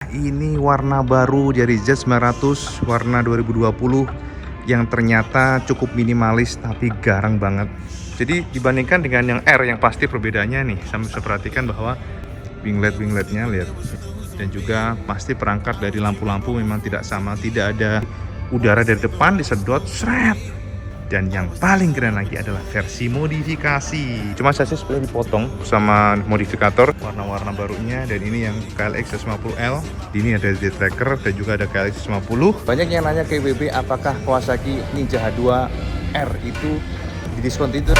ini warna baru dari Z900 warna 2020 yang ternyata cukup minimalis tapi garang banget. Jadi dibandingkan dengan yang R yang pasti perbedaannya nih, saya bisa perhatikan bahwa wingletnya lihat, dan juga pasti perangkat dari lampu-lampu memang tidak sama, tidak ada udara dari depan disedot seret. Dan yang paling keren lagi adalah versi modifikasi. Cuma saja sebenarnya dipotong sama modifikator warna-warna barunya. Dan ini yang KLX 150L. Ini ada Z-Tracker dan juga ada KLX 150. Banyak yang nanya ke WB apakah Kawasaki Ninja H2 R itu didiskon itu.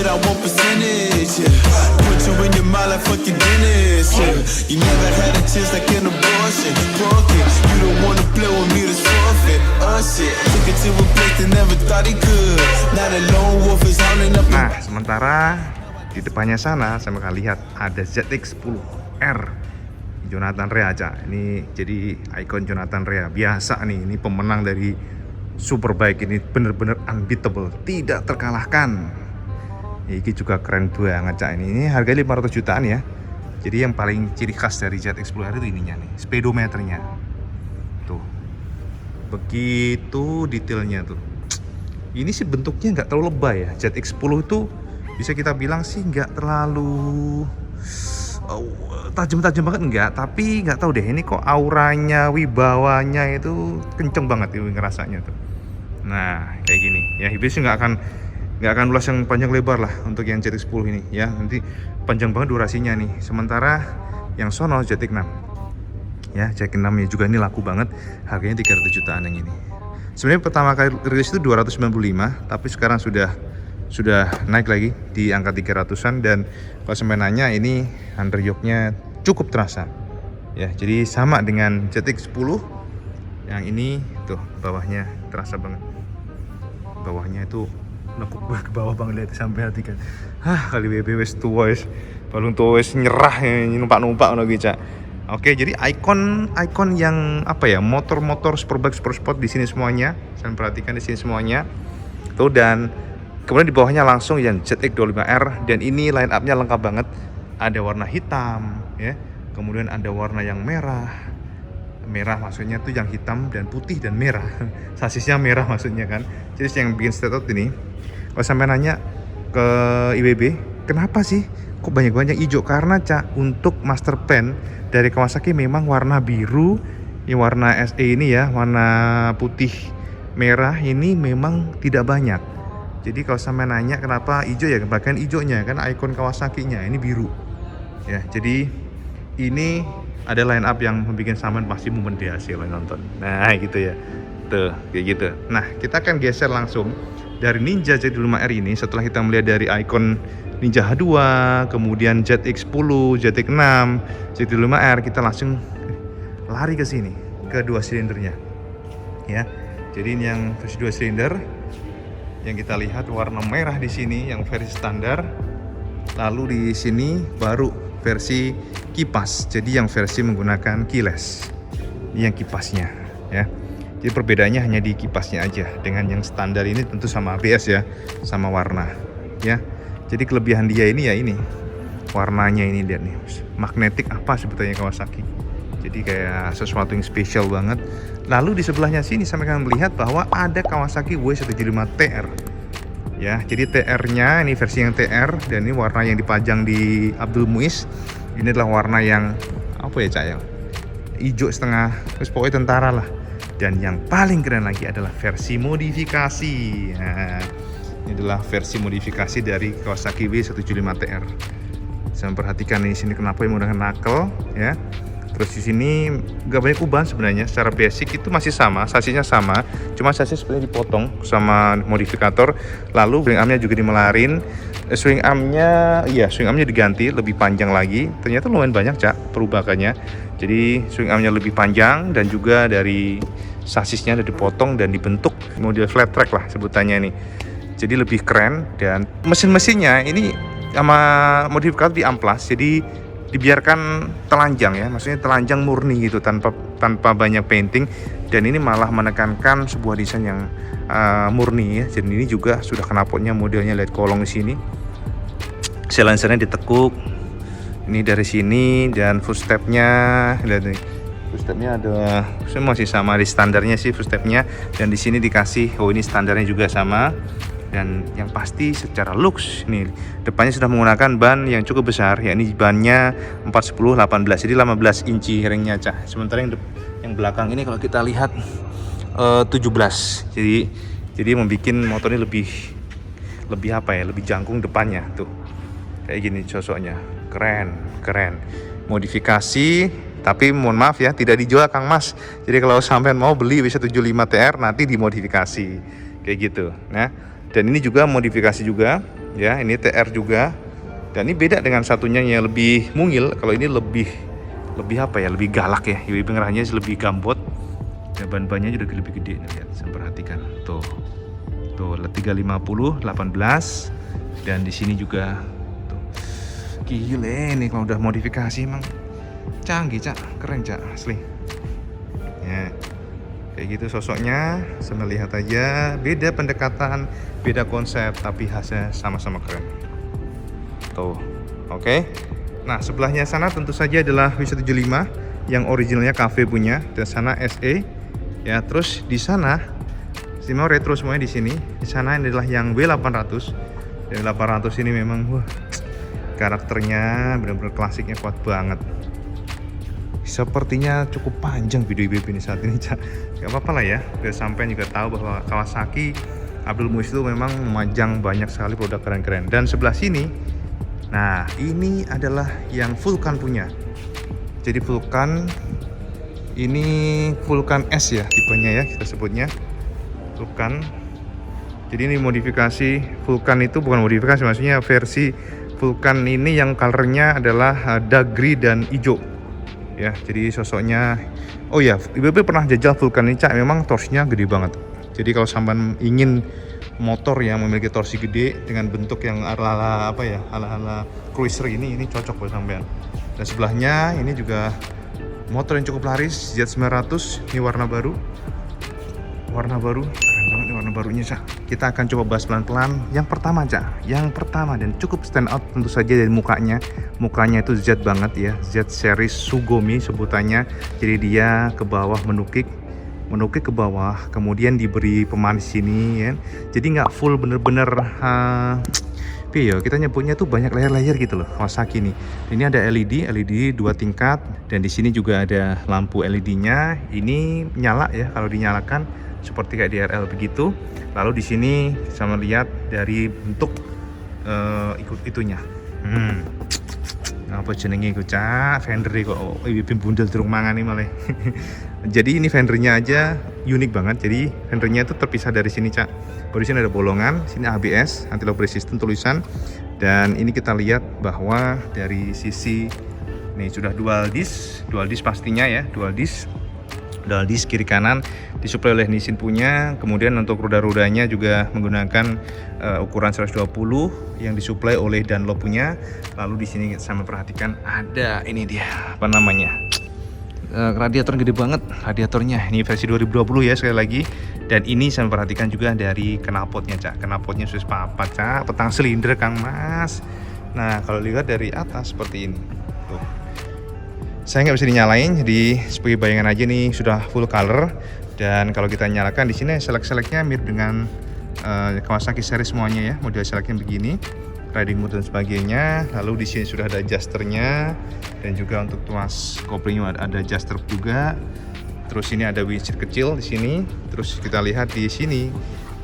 I want percentage, yeah. Put you in your mind like fucking Dennis, yeah. You never had a chance like an abortion. Broke it, you don't wanna play with me, that's forfeit. Shit, took it to a place that never thought he could. Now the lone wolf is howling up. Nah, sementara di depannya sana saya bakal lihat ada ZX10R Jonathan Rea aja. Ini jadi ikon Jonathan Rea biasa nih. Ini pemenang dari Superbike, ini bener-bener unbeatable, tidak terkalahkan. Ini juga keren banget cak ini. Ini harganya 500 jutaan ya. Jadi yang paling ciri khas dari ZX10R itu ininya nih, speedometernya. Tuh. Begitu detailnya tuh. Ini sih bentuknya nggak terlalu lebay ya. ZX10 itu bisa kita bilang sih nggak terlalu tajam-tajam banget enggak, tapi nggak tahu deh ini kok auranya, wibawanya itu kenceng banget itu ngerasanya tuh. Nah, kayak gini. Ya, biasanya nggak akan ulas yang panjang lebar lah untuk yang ZX10 ini ya, nanti panjang banget durasinya nih. Sementara yang sono ZX6 ya, ZX6 nya juga ini laku banget, harganya 300 jutaan yang ini. Sebenarnya pertama kali rilis itu 295, tapi sekarang sudah naik lagi di angka 300-an. Dan kalau sampai nanya, ini underyoke-nya cukup terasa ya, jadi sama dengan ZX10 yang ini tuh, bawahnya terasa banget, bawahnya itu nekuk ke bawah banget, lihat sampai hati kan. Kali BB wes tua wes, balung tua wes nyerah ya, numpak ngono gitu. Oke, jadi ikon yang apa ya, motor-motor superbike super sport di sini semuanya. Saya perhatikan di sini semuanya. Tuh, dan kemudian di bawahnya langsung yang ZX25R, dan ini line up-nya lengkap banget. Ada warna hitam ya. Kemudian ada warna yang merah maksudnya tuh yang hitam dan putih dan merah. Sasisnya merah maksudnya kan. Jadi yang bikin statement ini, kalau sampai nanya ke IWB, kenapa sih kok banyak hijau? Karena untuk master pen dari Kawasaki memang warna biru, ini warna SE ini ya, warna putih merah ini memang tidak banyak. Jadi kalau sampai nanya kenapa hijau, ya bagian hijaunya kan ikon Kawasaki-nya ini biru ya. Jadi ini ada line up yang membuat Saman pasti momen hasil nonton. Nah gitu ya, tuh kayak gitu. Nah, kita akan geser langsung dari Ninja Z5R ini. Setelah kita melihat dari ikon Ninja H2, kemudian ZX10, ZX6, Z5R, kita langsung lari ke sini, ke 2 silindernya ya. Jadi ini yang versi 2 silinder yang kita lihat warna merah di sini yang versi standar. Lalu di sini baru versi kipas, jadi yang versi menggunakan keyless. Ini yang kipasnya ya. Jadi perbedaannya hanya di kipasnya aja. Dengan yang standar ini tentu sama ABS ya, sama warna ya. Jadi kelebihan dia ini ya ini warnanya, ini lihat nih, magnetik apa sebetulnya Kawasaki. Jadi kayak sesuatu yang spesial banget. Lalu di sebelahnya sini sampai kalian melihat bahwa ada Kawasaki W175TR ya. Jadi TR-nya ini versi yang TR, dan ini warna yang dipajang di Abdul Muiz. Ini adalah warna yang apa ya cak ya, hijau setengah, terus pokoknya tentara lah. Dan yang paling keren lagi adalah versi modifikasi. Nah, ini adalah versi modifikasi dari Kawasaki W175TR. Saya perhatikan di sini kenapa yang menggunakan knuckle ya. Terus di sini nggak banyak perubahan sebenarnya. Secara basic itu masih sama, sasisnya sama. Cuma sasis sebenarnya dipotong sama modifikator. Lalu swing armnya juga dimelarin. Swing armnya diganti lebih panjang lagi. Ternyata lumayan banyak perubahannya. Jadi swing armnya lebih panjang, dan juga dari sasisnya udah dipotong dan dibentuk model flat track lah sebutannya ini. Jadi lebih keren, dan mesin-mesinnya ini sama modifikasi di amplas, jadi dibiarkan telanjang ya, maksudnya telanjang murni gitu tanpa banyak painting, dan ini malah menekankan sebuah desain yang murni ya. Jadi ini juga sudah knalpotnya modelnya, lihat kolong di sini, silencernya ditekuk ini dari sini, dan footstepnya lihat nih, footstepnya ada masih sama di standarnya sih footstepnya, dan di sini dikasih ini standarnya juga sama. Dan yang pasti secara looks nih, depannya sudah menggunakan ban yang cukup besar, yakni bannya 410/18, jadi 18 inci ringnya Cak. Sementara yang belakang ini kalau kita lihat 17, jadi membuat motor ini lebih apa ya, lebih jangkung depannya tuh, kayak gini sosoknya, keren. Modifikasi, tapi mohon maaf ya, tidak dijual Kang Mas. Jadi kalau sampean mau beli W175 TR nanti dimodifikasi kayak gitu. Nah, dan ini juga modifikasi juga ya, ini TR juga. Dan ini beda dengan satunya yang lebih mungil. Kalau ini lebih apa ya, lebih galak ya. Ini pengerahnya lebih gambot. Ya, ban-bannya juga lebih gede. Lihat, saya perhatikan. Tuh 350/18, dan di sini juga tuh. Gile nih kalau udah modifikasi, emang canggih Cak, keren Cak, asli. Ya. Kayak gitu sosoknya, sambil lihat aja, beda pendekatan, beda konsep, tapi hasilnya sama-sama keren. Tuh, oke. Nah, sebelahnya sana tentu saja adalah W175 yang originalnya cafe punya, dan sana SE. Ya, terus di sana mau retro semuanya di sini. Di sana adalah yang W800. Dan 800 ini memang karakternya benar-benar klasiknya kuat banget. Sepertinya cukup panjang video IBB ini saat ini Cak. Gak apa-apa lah ya, biar sampai juga tahu bahwa Kawasaki Abdul Muiz itu memang memajang banyak sekali produk keren-keren. Dan sebelah sini, nah ini adalah yang Vulcan punya. Jadi Vulcan ini Vulcan S ya tipenya ya, kita sebutnya Vulcan. Jadi ini modifikasi Vulcan, itu bukan modifikasi, maksudnya versi Vulcan ini yang colornya adalah dark grey dan hijau ya. Jadi sosoknya, oh ya, IBB pernah jajal Vulcan ini Cak, memang torsinya gede banget. Jadi kalau sampean ingin motor yang memiliki torsi gede dengan bentuk yang ala-ala apa ya, ala-ala cruiser ini cocok buat sampean. Dan sebelahnya ini juga motor yang cukup laris, Z900, ini warna baru, keren banget nih warna barunya Cak. Kita akan coba bahas pelan-pelan. Yang pertama Cak, dan cukup stand out tentu saja dari mukanya itu Z banget ya, Z series Sugumi sebutannya. Jadi dia ke bawah menukik ke bawah, kemudian diberi pemanis sini ya. Jadi nggak full bener-bener kita nyebutnya tuh banyak layer-layer gitu loh Kawasaki nih. Ini ada LED 2 tingkat, dan di sini juga ada lampu LED-nya. Ini nyala ya, kalau dinyalakan seperti kayak DRL begitu. Lalu di sini sama lihat dari bentuk ikut itunya. Apa jenenge iku Cak? Fender kok IBB bundel durung mangan nih malah. Jadi ini fendernya aja unik banget. Jadi fendernya itu terpisah dari sini Cak. Di sini ada bolongan, sini ABS, anti lock resistant tulisan. Dan ini kita lihat bahwa dari sisi nih sudah dual disc pastinya ya, dual disc kiri kanan disuplai oleh Nissin punya. Kemudian untuk roda-rodanya juga menggunakan ukuran 120 yang disuplai oleh Dunlop punya. Lalu di sini sama perhatikan ada ini dia apa namanya, radiator gede banget radiatornya. Ini versi 2020 ya sekali lagi. Dan ini saya perhatikan juga dari knalpotnya Cak. Knalpotnya sus papat Cak, petang silinder Kang Mas. Nah kalau lihat dari atas seperti ini tuh, saya nggak bisa dinyalain, jadi sebagai bayangan aja nih sudah full color. Dan kalau kita nyalakan di sini selek-seleknya mirip dengan Kawasaki series semuanya ya, model seleknya begini, riding mode dan sebagainya. Lalu di sini sudah ada adjusternya, dan juga untuk tuas koplingnya ada adjuster juga. Terus ini ada windshield kecil di sini. Terus kita lihat di sini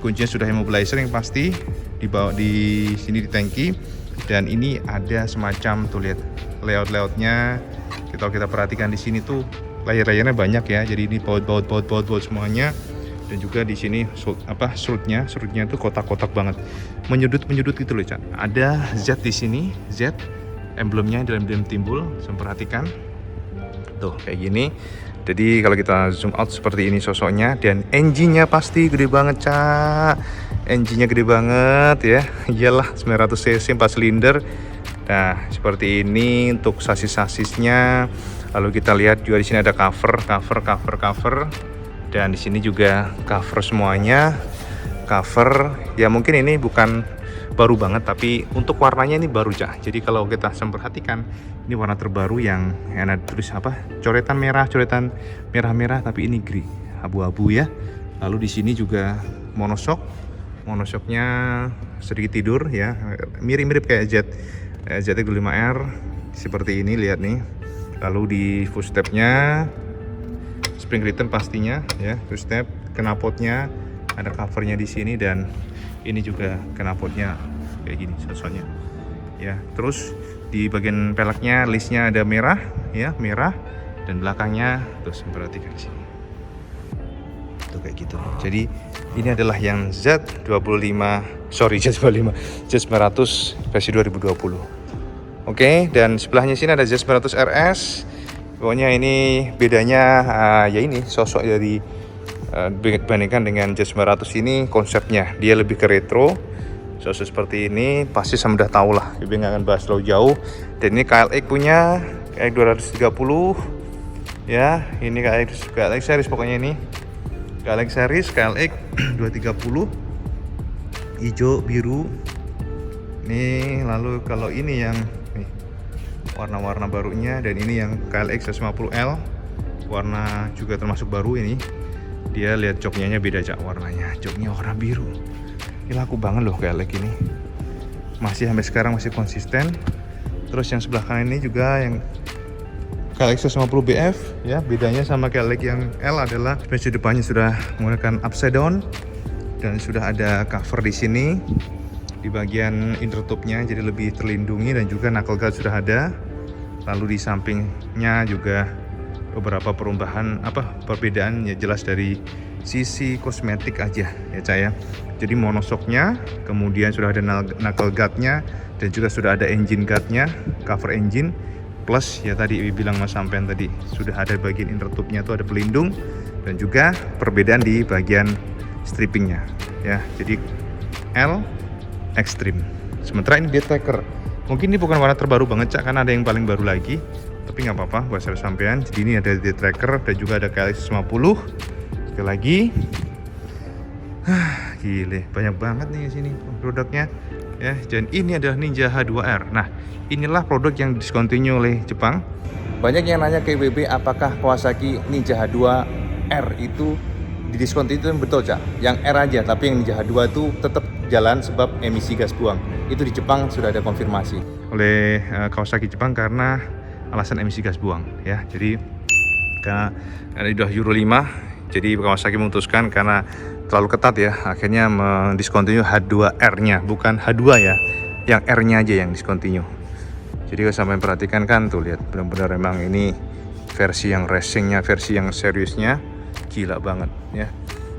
kuncinya sudah immobilizer yang pasti dibawa di sini di tangki. Dan ini ada semacam tuh lihat layout-layoutnya. Kalau kita perhatikan di sini tuh layer-layernya banyak ya. Jadi ini baut semuanya. Dan juga di sini strutnya tuh kotak-kotak banget, menyudut gitu loh Cak. Ada Z di sini, Z emblemnya dalam timbul. Saya perhatikan tuh kayak gini. Jadi kalau kita zoom out seperti ini sosoknya. Dan engine-nya pasti gede banget Cak. engine-nya gede banget ya. Iyalah 900 cc 4 silinder. Nah, seperti ini untuk sasis-sasisnya. Lalu kita lihat juga di sini ada cover. Dan di sini juga cover semuanya. Cover ya mungkin ini bukan baru banget, tapi untuk warnanya ini baru, Cak. Jadi kalau kita perhatikan, ini warna terbaru yang ada tulis apa? Coretan merah, tapi ini grey, abu-abu ya. Lalu di sini juga monoshock. Monoshocknya sedikit tidur ya, mirip-mirip kayak ZX25R seperti ini, lihat nih. Lalu di footstepnya spring return pastinya ya, footstep, knalpotnya ada covernya di sini, dan ini juga knalpotnya kayak gini sosoknya ya. Terus di bagian peleknya listnya ada merah ya, merah, dan belakangnya terus perhatikan di sini tuh kayak gitu. Jadi ini adalah yang Z900 versi 2020. Oke, dan sebelahnya sini ada Z900 RS. Pokoknya ini bedanya ya ini sosok dari dibandingkan dengan Z900 ini, konsepnya dia lebih ke retro. Sosok seperti ini pasti sama udah tahu lah, Bibi nggak akan bahas terlalu jauh. Dan ini KLX punya KLX 230 ya, ini KLX series pokoknya ini. KLX series KLX 230 hijau biru nih. Lalu kalau ini yang nih warna-warna barunya, dan ini yang KLX 150L warna juga termasuk baru ini. Dia lihat joknya beda, Cak, warnanya. Joknya warna biru. Ini laku banget loh KLX ini. Masih sampai sekarang masih konsisten. Terus yang sebelah kanan ini juga yang KLX 150BF ya, bedanya sama KLX yang L adalah spasi depannya sudah menggunakan upside down, dan sudah ada cover di sini di bagian intertube-nya, jadi lebih terlindungi, dan juga knuckle guard sudah ada. Lalu di sampingnya juga beberapa perbedaan ya, jelas dari sisi kosmetik aja ya, Cak ya. Jadi monoshocknya, kemudian sudah ada knuckle guard-nya, dan juga sudah ada engine guard-nya, cover engine. Plus ya tadi bilang Mas sampean tadi, sudah ada bagian intertube-nya tuh ada pelindung, dan juga perbedaan di bagian strippingnya ya. Jadi L Extreme. Sementara ini D-Tracker. Mungkin ini bukan warna terbaru banget, Cak, karena ada yang paling baru lagi, tapi nggak apa-apa buat saya sampean. Jadi ini ada D-Tracker dan juga ada KLX 50. Sekali lagi, gile, banyak banget nih di sini produknya ya. Dan ini adalah Ninja H2R. Nah, inilah produk yang discontinue oleh Jepang. Banyak yang nanya ke IWB, apakah Kawasaki Ninja H2R itu didiskontinue? Itu betul, Cak. Yang R aja, tapi yang Ninja H2 itu tetap jalan sebab emisi gas buang. Itu di Jepang sudah ada konfirmasi oleh Kawasaki Jepang karena alasan emisi gas buang ya. Jadi karena udah Euro 5, jadi Kawasaki memutuskan karena terlalu ketat ya, akhirnya mendiskontinue H2R-nya, bukan H2 ya, yang R-nya aja yang discontinue. Jadi kalau sampai perhatikan kan tuh, lihat benar-benar emang ini versi yang racingnya, versi yang seriusnya gila banget ya.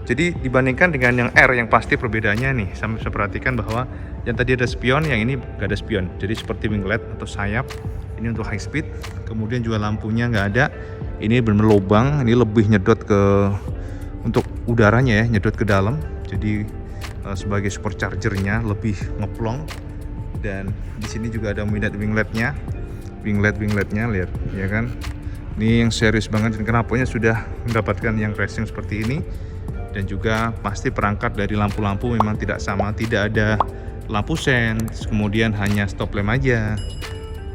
Jadi dibandingkan dengan yang R, yang pasti perbedaannya nih, sampai bisa perhatikan bahwa yang tadi ada spion, yang ini gak ada spion. Jadi seperti winglet atau sayap, ini untuk high speed. Kemudian juga lampunya nggak ada, ini benar-benar lubang, ini lebih nyedot ke untuk udaranya ya, nyedot ke dalam. Jadi sebagai superchargernya lebih ngeplong. Dan di sini juga ada wingletnya, lihat ya kan. Ini yang serius banget, dan knalpotnya sudah mendapatkan yang racing seperti ini. Dan juga pasti perangkat dari lampu-lampu memang tidak sama, tidak ada lampu sen, kemudian hanya stop lamp aja.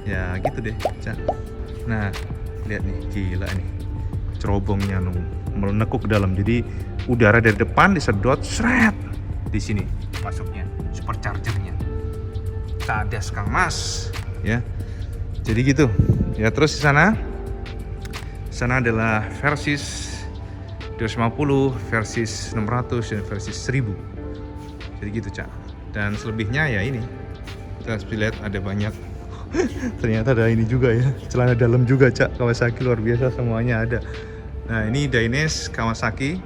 Ya gitu deh, Cak. Nah, lihat nih, gila nih. Cerobongnya menekuk ke dalam. Jadi udara dari depan disedot seret di sini masuknya superchargernya. Cadas Kang Mas, ya. Jadi gitu. Ya, terus di sana adalah versi 250, versi 600, dan versi 1000. Jadi gitu, Cak. Dan selebihnya ya ini. Kita lihat ada banyak. Ternyata ada ini juga ya, celana dalam juga, Cak. Kawasaki luar biasa, semuanya ada. Nah, ini Dainese Kawasaki.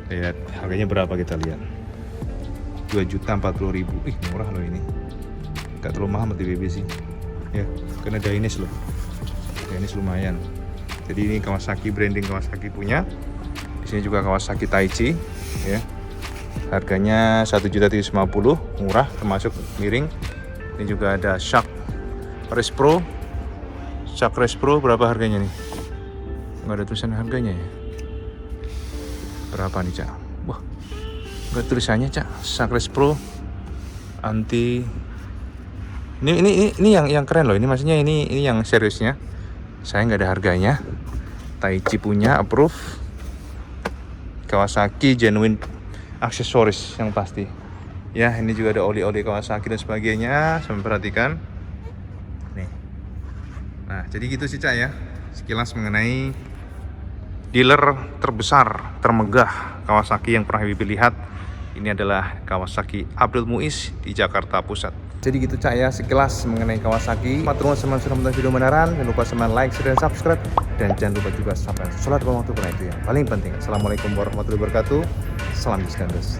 Lihat harganya berapa, kita lihat. 2.040.000. Ih, murah loh ini. Gak terlalu mahal di BB sih. Ya, karena Dainese loh. Dainese lumayan. Jadi ini Kawasaki, branding Kawasaki punya. Di sini juga Kawasaki Taichi, ya. Harganya 1.750.000, murah termasuk miring. Ini juga ada Shark Race Pro. Shark Race Pro berapa harganya nih? Nggak ada tulisan harganya ya. Berapa nih, Cak? Wah, nggak ada tulisannya, Cak. Shark Race Pro anti. Ini yang keren loh. Ini maksudnya ini yang seriusnya. Saya nggak ada harganya. Taichi punya, approve. Kawasaki genuine aksesoris yang pasti. Ya, ini juga ada oli-oli Kawasaki dan sebagainya. Sampai perhatikan. Nih. Nah, jadi gitu sih, Cak ya. Sekilas mengenai dealer terbesar, termegah Kawasaki yang pernah Habibie lihat. Ini adalah Kawasaki Abdul Muiz di Jakarta Pusat. Jadi gitu, Cak ya, sekilas mengenai Kawasaki. Matur nuwun semuanya sudah menonton video beneran. Jangan lupa semuanya like, share, dan subscribe. Dan jangan lupa juga sampai sholat pada waktu itu yang paling penting. Assalamualaikum warahmatullahi wabarakatuh. Salam Diskandos.